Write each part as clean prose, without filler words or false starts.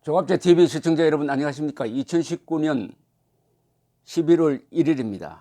조갑제 TV 시청자 여러분 안녕하십니까? 2019년 11월 1일입니다.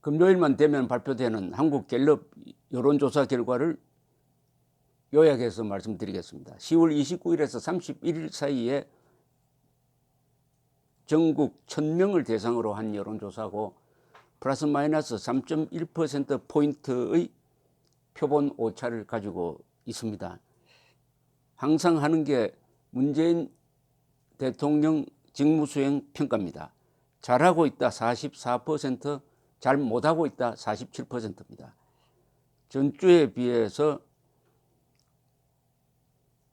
금요일만 되면 발표되는 한국갤럽 여론조사 결과를 요약해서 말씀드리겠습니다. 10월 29일에서 31일 사이에 전국 1000명을 대상으로 한 여론조사고 플러스 마이너스 3.1%포인트의 표본 오차를 가지고 있습니다. 항상 하는 게 문재인 대통령 직무수행 평가입니다. 잘하고 있다 44%, 잘 못하고 있다 47%입니다. 전주에 비해서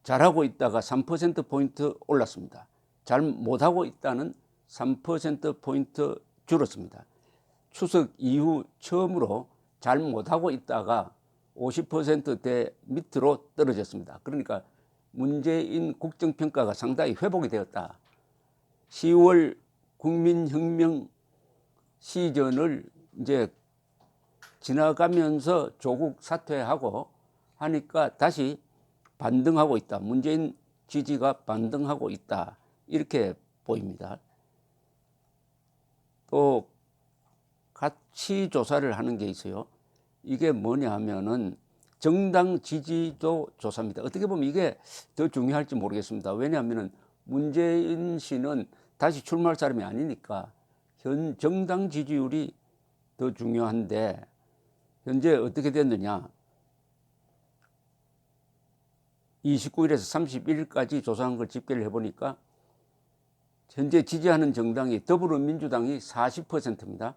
잘하고 있다가 3%포인트 올랐습니다. 잘 못하고 있다는 3%포인트 줄었습니다. 추석 이후 처음으로 잘 못하고 있다가 50%대 밑으로 떨어졌습니다. 그러니까 문재인 국정평가가 상당히 회복이 되었다. 10월 국민혁명 시즌을 이제 지나가면서 조국 사퇴하고 하니까 다시 반등하고 있다. 문재인 지지가 반등하고 있다. 이렇게 보입니다. 또 같이 조사를 하는 게 있어요. 이게 뭐냐 하면은 정당 지지도 조사입니다. 어떻게 보면 이게 더 중요할지 모르겠습니다. 왜냐하면 문재인 씨는 다시 출마할 사람이 아니니까 현 정당 지지율이 더 중요한데 현재 어떻게 됐느냐. 29일에서 31일까지 조사한 걸 집계를 해보니까 현재 지지하는 정당이 더불어민주당이 40%입니다.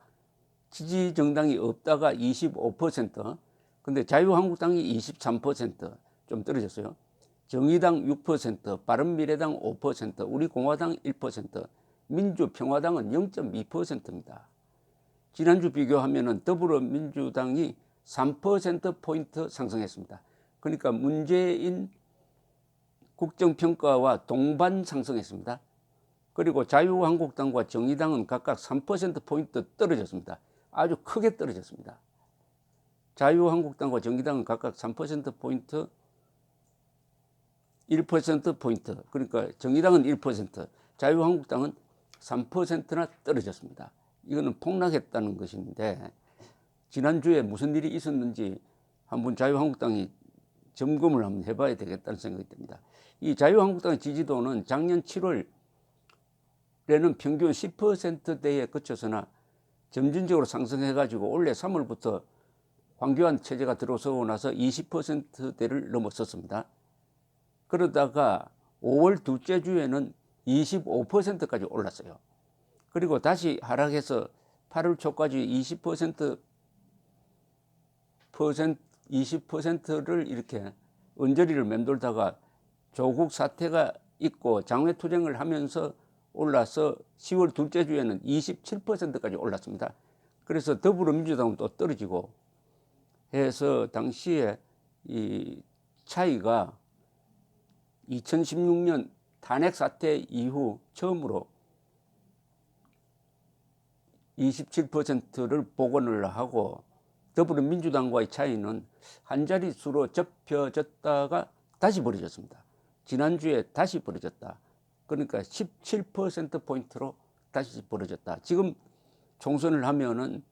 지지 정당이 없다가 25%, 근데 자유한국당이 23%, 좀 떨어졌어요. 정의당 6%, 바른미래당 5%, 우리공화당 1%, 민주평화당은 0.2%입니다. 지난주 비교하면 더불어민주당이 3%포인트 상승했습니다. 그러니까 문재인 국정평가와 동반 상승했습니다. 그리고 자유한국당과 정의당은 각각 3%포인트 떨어졌습니다. 아주 크게 떨어졌습니다. 자유한국당과 정의당은 각각 3%포인트, 1%포인트, 그러니까 정의당은 1%, 자유한국당은 3%나 떨어졌습니다. 이거는 폭락했다는 것인데 지난주에 무슨 일이 있었는지 한번 자유한국당이 점검을 한번 해봐야 되겠다는 생각이 듭니다. 이 자유한국당의 지지도는 작년 7월에는 평균 10%대에 그쳐서나 점진적으로 상승해가지고 올해 3월부터 황교안 체제가 들어서고 나서 20%대를 넘었었습니다. 그러다가 5월 둘째 주에는 25%까지 올랐어요. 그리고 다시 하락해서 8월 초까지 20%를 이렇게 언저리를 맴돌다가 조국 사태가 있고 장외투쟁을 하면서 올라서 10월 둘째 주에는 27%까지 올랐습니다. 그래서 더불어민주당은 또 떨어지고 해서 당시에 이 차이가 2016년 탄핵 사태 이후 처음으로 27%를 복원을 하고 더불어민주당과의 차이는 한 자릿수로 좁혀졌다가 다시 벌어졌습니다. 지난주에 다시 벌어졌다. 그러니까 17%포인트로 다시 벌어졌다. 지금 총선을 하면은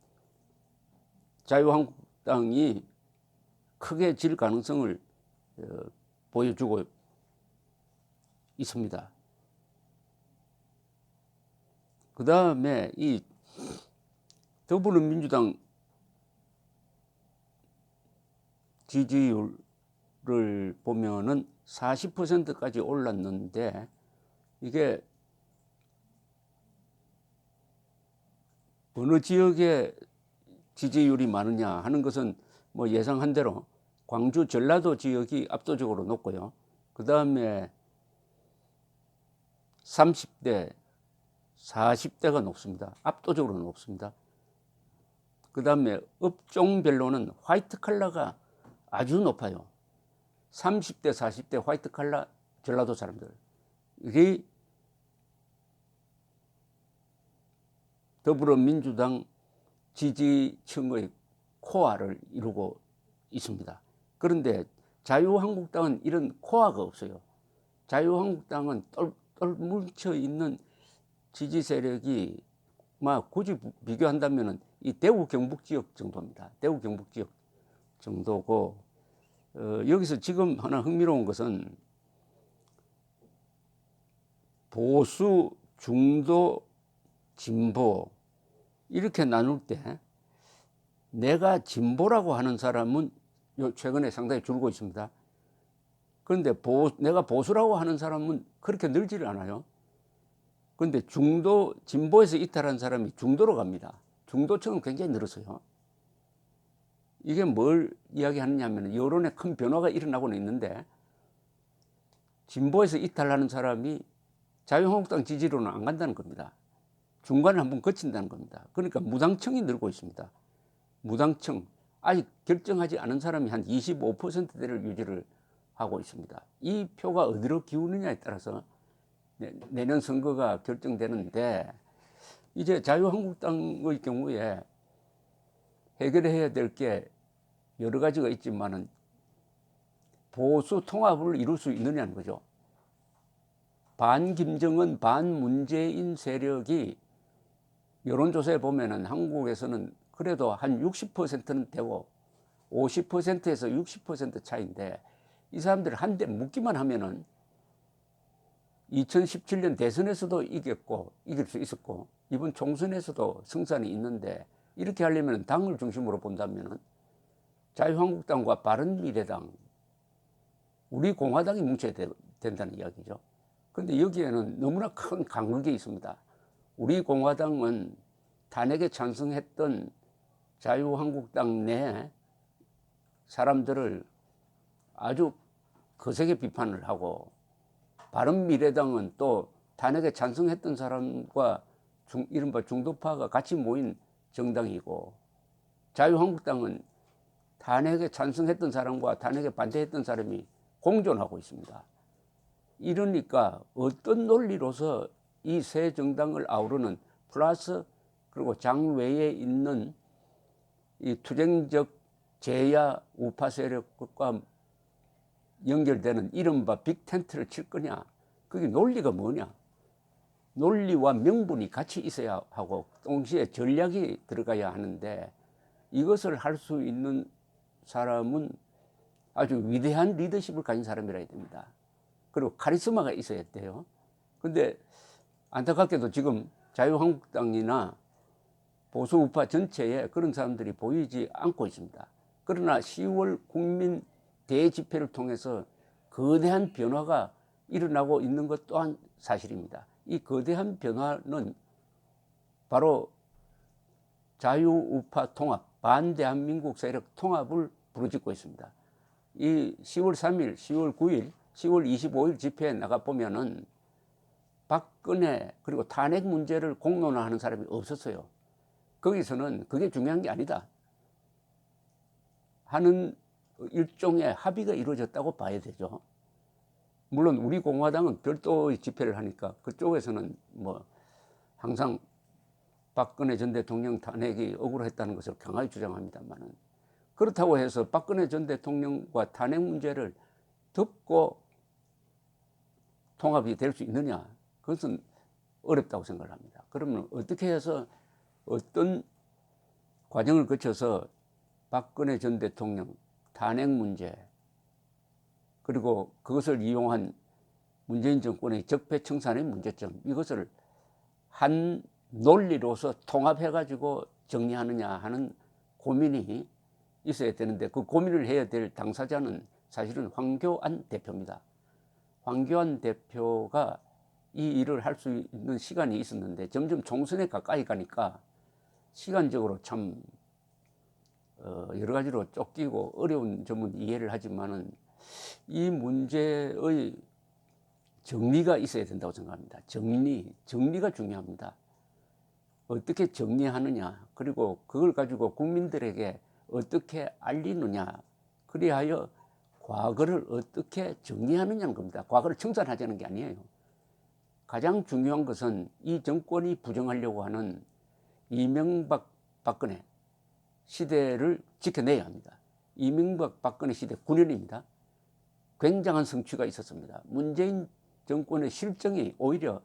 자유한국당이 크게 질 가능성을 보여주고 있습니다. 그 다음에 이 더불어민주당 지지율을 보면은 40%까지 올랐는데 이게 어느 지역에 지지율이 많으냐 하는 것은 뭐 예상한 대로 광주 전라도 지역이 압도적으로 높고요. 그 다음에 30대, 40대가 높습니다. 압도적으로 높습니다. 그 다음에 업종별로는 화이트 칼라가 아주 높아요. 30대, 40대 화이트 칼라 전라도 사람들. 이게 더불어민주당 지지층의 코어를 이루고 있습니다. 그런데 자유한국당은 이런 코어가 없어요. 자유한국당은 똘똘 뭉쳐 있는 지지 세력이 막 굳이 비교한다면은 이 대구 경북 지역 정도입니다. 대구 경북 지역 정도고, 여기서 지금 하나 흥미로운 것은 보수, 중도, 진보 이렇게 나눌 때 내가 진보라고 하는 사람은 최근에 상당히 줄고 있습니다. 그런데 내가 보수라고 하는 사람은 그렇게 늘지를 않아요. 그런데 중도, 진보에서 이탈한 사람이 중도로 갑니다. 중도층은 굉장히 늘었어요. 이게 뭘 이야기하느냐 하면 여론에 큰 변화가 일어나고는 있는데 진보에서 이탈하는 사람이 자유한국당 지지로는 안 간다는 겁니다. 중간을 한번 거친다는 겁니다. 그러니까 무당층이 늘고 있습니다. 무당층, 아직 결정하지 않은 사람이 한 25%대를 유지를 하고 있습니다. 이 표가 어디로 기우느냐에 따라서 내년 선거가 결정되는데, 이제 자유한국당의 경우에 해결해야 될 게 여러 가지가 있지만은 보수 통합을 이룰 수 있느냐는 거죠. 반 김정은, 반 문재인 세력이 여론조사에 보면은 한국에서는 그래도 한 60%는 되고 50%에서 60% 차이인데, 이 사람들 한데 묶기만 하면은 2017년 대선에서도 이길 수 있었고 이번 총선에서도 승산이 있는데, 이렇게 하려면 당을 중심으로 본다면은 자유한국당과 바른미래당, 우리 공화당이 뭉쳐야 된다는 이야기죠. 그런데 여기에는 너무나 큰 간극이 있습니다. 우리 공화당은 탄핵에 찬성했던 자유한국당 내 사람들을 아주 거세게 비판을 하고, 바른미래당은 또 탄핵에 찬성했던 사람과 이른바 중도파가 같이 모인 정당이고, 자유한국당은 탄핵에 찬성했던 사람과 탄핵에 반대했던 사람이 공존하고 있습니다. 이러니까 어떤 논리로서 이 세 정당을 아우르는 플러스 그리고 장외에 있는 이 투쟁적 제야 우파 세력과 연결되는 이른바 빅텐트를 칠 거냐, 그게 논리가 뭐냐. 논리와 명분이 같이 있어야 하고 동시에 전략이 들어가야 하는데, 이것을 할 수 있는 사람은 아주 위대한 리더십을 가진 사람이라야 됩니다. 그리고 카리스마가 있어야 돼요. 근데 안타깝게도 지금 자유한국당이나 보수 우파 전체에 그런 사람들이 보이지 않고 있습니다. 그러나 10월 국민 대집회를 통해서 거대한 변화가 일어나고 있는 것 또한 사실입니다. 이 거대한 변화는 바로 자유우파 통합, 반대한민국 세력 통합을 부르짖고 있습니다. 이 10월 3일, 10월 9일, 10월 25일 집회에 나가보면은 박근혜 그리고 탄핵 문제를 공론화하는 사람이 없었어요. 거기서는 그게 중요한 게 아니다 하는 일종의 합의가 이루어졌다고 봐야 되죠. 물론 우리 공화당은 별도의 집회를 하니까 그쪽에서는 뭐 항상 박근혜 전 대통령 탄핵이 억울했다는 것을 강하게 주장합니다만은, 그렇다고 해서 박근혜 전 대통령과 탄핵 문제를 덮고 통합이 될 수 있느냐, 그것은 어렵다고 생각을 합니다. 그러면 어떻게 해서 어떤 과정을 거쳐서 박근혜 전 대통령 탄핵 문제 그리고 그것을 이용한 문재인 정권의 적폐청산의 문제점, 이것을 한 논리로서 통합해가지고 정리하느냐 하는 고민이 있어야 되는데, 그 고민을 해야 될 당사자는 사실은 황교안 대표입니다. 황교안 대표가 이 일을 할 수 있는 시간이 있었는데 점점 총선에 가까이 가니까 시간적으로 참 여러 가지로 쫓기고 어려운 점은 이해를 하지만은 이 문제의 정리가 있어야 된다고 생각합니다. 정리가 중요합니다. 어떻게 정리하느냐, 그리고 그걸 가지고 국민들에게 어떻게 알리느냐, 그리하여 과거를 어떻게 정리하느냐는 겁니다. 과거를 청산하자는 게 아니에요. 가장 중요한 것은 이 정권이 부정하려고 하는 이명박 박근혜 시대를 지켜내야 합니다. 이명박 박근혜 시대 9년입니다. 굉장한 성취가 있었습니다. 문재인 정권의 실정이 오히려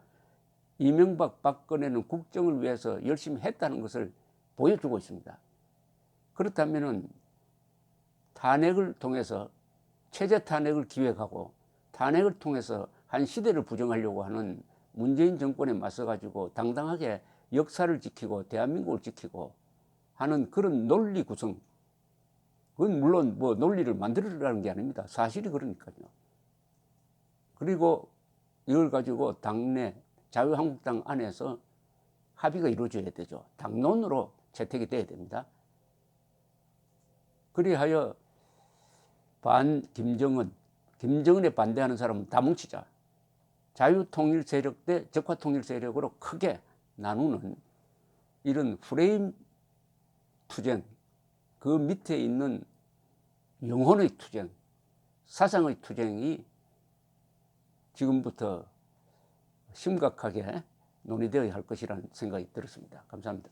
이명박 박근혜는 국정을 위해서 열심히 했다는 것을 보여주고 있습니다. 그렇다면은 탄핵을 통해서 체제 탄핵을 기획하고 탄핵을 통해서 한 시대를 부정하려고 하는 문재인 정권에 맞서 가지고 당당하게 역사를 지키고 대한민국을 지키고 하는 그런 논리 구성, 그건 물론 뭐 논리를 만들으라는 게 아닙니다. 사실이 그러니까요. 그리고 이걸 가지고 당내 자유한국당 안에서 합의가 이루어져야 되죠. 당론으로 채택이 돼야 됩니다. 그리하여 반 김정은, 김정은에 반대하는 사람은 다 뭉치자. 자유통일 세력 대 적화통일 세력으로 크게 나누는 이런 프레임 투쟁, 그 밑에 있는 영혼의 투쟁, 사상의 투쟁이 지금부터 심각하게 논의되어야 할 것이라는 생각이 들었습니다. 감사합니다.